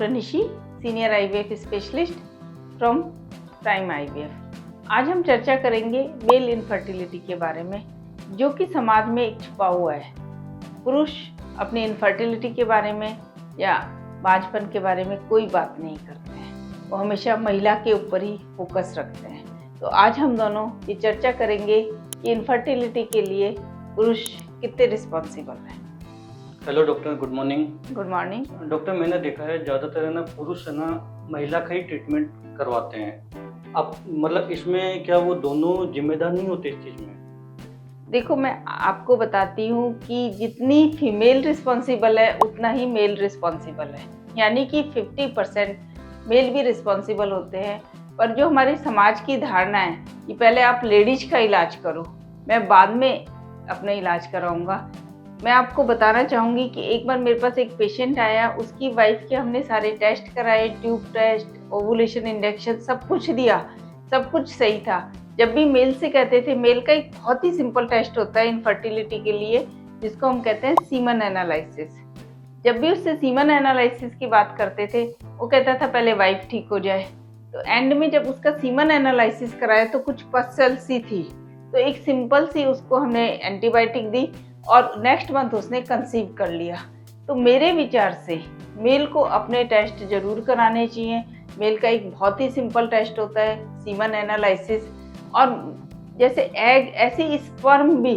Doctor Nishi, senior IVF specialist from prime IVF. आज हम चर्चा करेंगे मेल इनफर्टिलिटी के बारे में, जो कि समाज में एक छुपा हुआ है। पुरुष अपनी इनफर्टिलिटी के बारे में या बांझपन के बारे में कोई बात नहीं करते हैं, वो हमेशा महिला के ऊपर ही फोकस रखते हैं। तो आज हम दोनों ये चर्चा करेंगे कि इनफर्टिलिटी के लिए पुरुष कितने रिस्पॉन्सिबल हैं। Hello doctor, good morning. Good morning. Doctor, मैंने देखा है ज़्यादातर है ना पुरुष है ना महिला का ही ट्रीटमेंट करवाते हैं। अब मतलब इसमें क्या वो दोनों जिम्मेदार नहीं होते इस चीज़ में? देखो, मैं आपको बताती हूँ कि जितनी फीमेल रिस्पॉन्सिबल है उतना ही मेल रिस्पॉन्सिबल है, यानी कि 50% मेल भी रिस्पॉन्सिबल होते हैं। पर जो हमारे समाज की धारणा है कि पहले आप लेडीज का इलाज करो, मैं बाद में अपना इलाज कराऊंगा। मैं आपको बताना चाहूँगी कि एक बार मेरे पास एक पेशेंट आया, उसकी वाइफ के हमने सारे टेस्ट कराए, ट्यूब टेस्ट, ओवुलेशन इंजेक्शन, सब कुछ दिया, सब कुछ सही था। जब भी मेल से कहते थे, मेल का एक बहुत ही सिंपल टेस्ट होता है इनफर्टिलिटी के लिए, जिसको हम कहते हैं सीमन एनालिसिस। जब भी उससे सीमन एनालिसिस की बात करते थे, वो कहता था पहले वाइफ ठीक हो जाए। तो एंड में जब उसका सीमन एनालिसिस कराया तो कुछ पसल सी थी, तो एक सिंपल सी उसको हमने एंटीबायोटिक दी और नेक्स्ट मंथ उसने कंसीव कर लिया। तो मेरे विचार से मेल को अपने टेस्ट जरूर कराने चाहिए। मेल का एक बहुत ही सिंपल टेस्ट होता है सीमन एनालिसिस, और जैसे एग ऐसे ही स्पर्म भी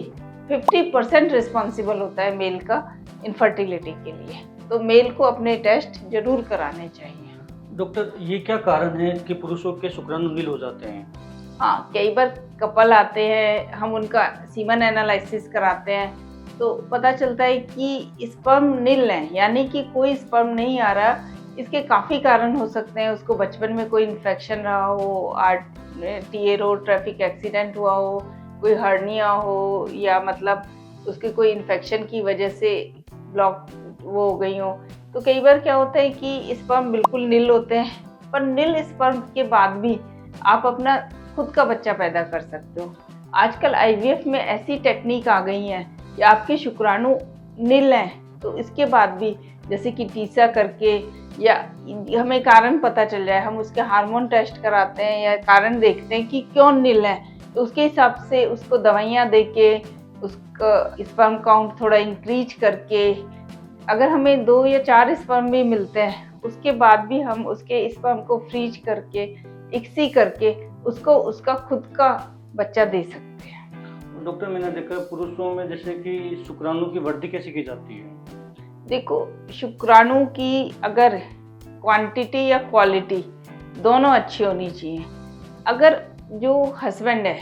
50% रिस्पॉन्सिबल होता है मेल का इनफर्टिलिटी के लिए। तो मेल को अपने टेस्ट जरूर कराने चाहिए। डॉक्टर, ये क्या कारण है कि पुरुषों के शुक्राणु नील हो जाते हैं? हाँ, कई बार कपल आते हैं, हम उनका सीमन एनालिसिस कराते हैं तो पता चलता है कि स्पर्म नील है, यानी कि कोई स्पर्म नहीं आ रहा। इसके काफ़ी कारण हो सकते हैं। उसको बचपन में कोई इन्फेक्शन रहा हो, टीयर हो, ट्रैफिक एक्सीडेंट हुआ हो, कोई हर्निया हो, या मतलब उसके कोई इन्फेक्शन की वजह से ब्लॉक वो हो गई हो। तो कई बार क्या होता है कि स्पर्म बिल्कुल नील होते हैं, पर नील स्पर्म के बाद भी आप अपना खुद का बच्चा पैदा कर सकते हो। आजकल आईवीएफ में ऐसी टेक्निक आ गई है कि आपके शुक्राणु नील हैं तो इसके बाद भी, जैसे कि टीसा करके, या हमें कारण पता चल जाए, हम उसके हार्मोन टेस्ट कराते हैं या कारण देखते हैं कि क्यों नील है, तो उसके हिसाब से उसको दवाइयाँ दे के उसका स्पर्म काउंट थोड़ा इंक्रीज करके, अगर हमें 2 या 4 स्पर्म भी मिलते हैं, उसके बाद भी हम उसके स्पर्म को फ्रीज करके, इक्सी करके उसको उसका खुद का बच्चा दे सकते हैं। डॉक्टर, मैंने देखा पुरुषों में जैसे कि शुक्राणु की वृद्धि कैसे की जाती है? देखो, शुक्राणु की अगर क्वांटिटी या क्वालिटी दोनों अच्छी होनी चाहिए। अगर जो हस्बैंड है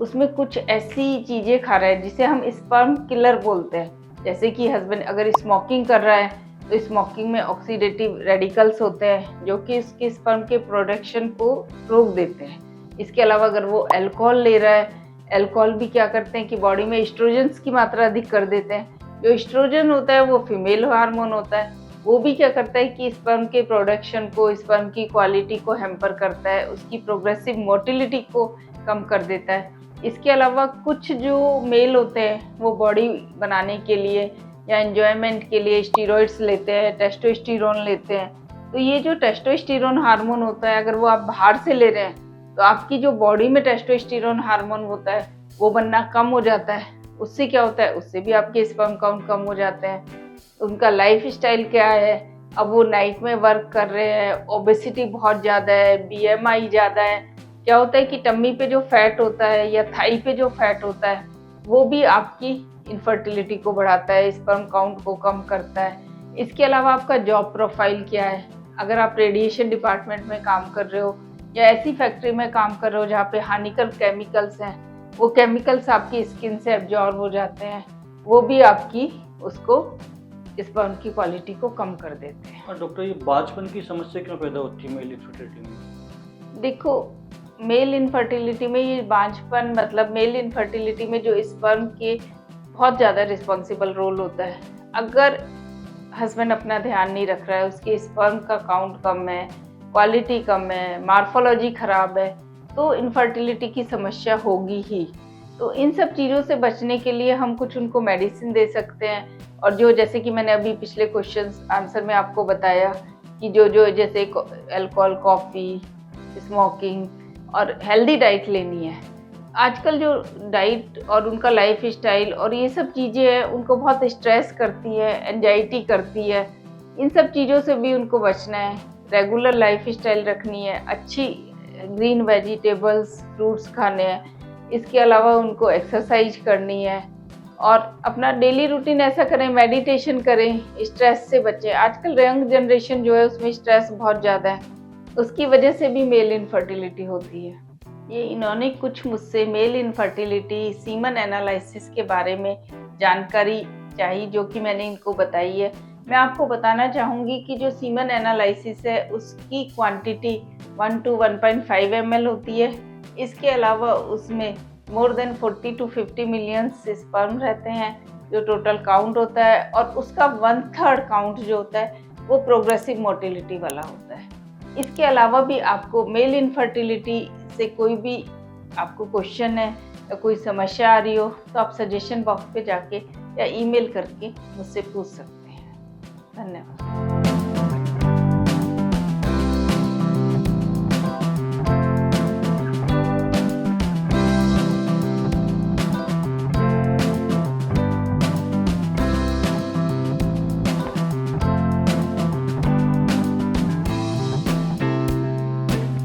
उसमें कुछ ऐसी चीज़ें खा रहा है जिसे हम स्पर्म किलर बोलते हैं, जैसे कि हस्बैंड अगर स्मोकिंग कर रहा है तो स्मोकिंग में ऑक्सीडेटिव रेडिकल्स होते हैं जो कि इसके स्पर्म के प्रोडक्शन को रोक देते हैं। इसके अलावा अगर वो अल्कोहल ले रहा है, अल्कोहल भी क्या करते हैं कि बॉडी में एस्ट्रोजन्स की मात्रा अधिक कर देते हैं। जो एस्ट्रोजन होता है वो फीमेल हार्मोन होता है, वो भी क्या करता है कि स्पर्म के प्रोडक्शन को, स्पर्म की क्वालिटी को हैम्पर करता है, उसकी प्रोग्रेसिव मोटिलिटी को कम कर देता है। इसके अलावा कुछ जो मेल होते हैं वो बॉडी बनाने के लिए या एंजॉयमेंट के लिए स्टीरॉइड्स लेते हैं, टेस्टोस्टेरोन लेते हैं। तो ये जो टेस्टोस्टेरोन हार्मोन होता है, अगर वो आप बाहर से ले रहे हैं तो आपकी जो बॉडी में टेस्टोस्टेरोन हार्मोन होता है वो बनना कम हो जाता है। उससे क्या होता है, उससे भी आपके स्पर्म काउंट कम हो जाते हैं। उनका लाइफ स्टाइल क्या है, अब वो नाइट में वर्क कर रहे हैं, ओबेसिटी बहुत ज़्यादा है, बीएमआई ज़्यादा है। क्या होता है कि टम्मी पे जो फैट होता है या थाई पे जो फैट होता है वो भी आपकी इनफर्टिलिटी को बढ़ाता है, स्पर्म काउंट को कम करता है। इसके अलावा आपका जॉब प्रोफाइल क्या है, अगर आप रेडिएशन डिपार्टमेंट में काम कर रहे हो या ऐसी फैक्ट्री में काम कर रहे हो जहाँ पे हानिकारक केमिकल्स हैं, वो केमिकल्स आपकी स्किन से एब्जॉर्ब हो जाते हैं, वो भी आपकी उसको स्पर्म की क्वालिटी को कम कर देते हैं। और डॉक्टर, ये बांझपन की समस्या क्यों पैदा होती है मेल इनफर्टिलिटी में? देखो, मेल इनफर्टिलिटी में ये बांझपन मतलब मेल इनफर्टिलिटी में जो स्पर्म के बहुत ज़्यादा रिस्पॉन्सिबल रोल होता है। अगर हस्बैंड अपना ध्यान नहीं रख रहा है, उसके स्पर्म का काउंट कम है, क्वालिटी कम है, मार्फोलॉजी ख़राब है, तो इनफर्टिलिटी की समस्या होगी ही। तो इन सब चीज़ों से बचने के लिए हम कुछ उनको मेडिसिन दे सकते हैं, और जो जैसे कि मैंने अभी पिछले क्वेश्चन आंसर में आपको बताया कि जो जो जैसे अल्कोहल, कॉफ़ी, स्मोकिंग और हेल्दी डाइट लेनी है। आजकल जो डाइट और उनका लाइफ स्टाइल और ये सब चीज़ें हैं उनको बहुत स्ट्रेस करती है, एंजाइटी करती है। इन सब चीज़ों से भी उनको बचना है, रेगुलर लाइफ स्टाइल रखनी है, अच्छी ग्रीन वेजिटेबल्स, फ्रूट्स खाने हैं। इसके अलावा उनको एक्सरसाइज करनी है और अपना डेली रूटीन ऐसा करें, मेडिटेशन करें, स्ट्रेस से बचें। आजकल यंग जनरेशन जो है उसमें स्ट्रेस बहुत ज़्यादा है, उसकी वजह से भी मेल इनफर्टिलिटी होती है। ये इन्होंने कुछ मुझसे मेल इनफर्टिलिटी, सीमन एनालिसिस के बारे में जानकारी चाहिए जो कि मैंने इनको बताई है। मैं आपको बताना चाहूँगी कि जो सीमन एनालिसिस है उसकी क्वांटिटी 1 to 1.5 ml होती है। इसके अलावा उसमें more than 40 to 50 million sperm रहते हैं जो टोटल काउंट होता है, और उसका 1/3 काउंट जो होता है वो प्रोग्रेसिव मोटिलिटी वाला होता है। इसके अलावा भी आपको मेल इनफर्टिलिटी से कोई भी आपको क्वेश्चन है या कोई समस्या आ रही हो तो आप सजेशन बॉक्स पे जाके या ईमेल करके मुझसे पूछ सकते हैं। धन्यवाद।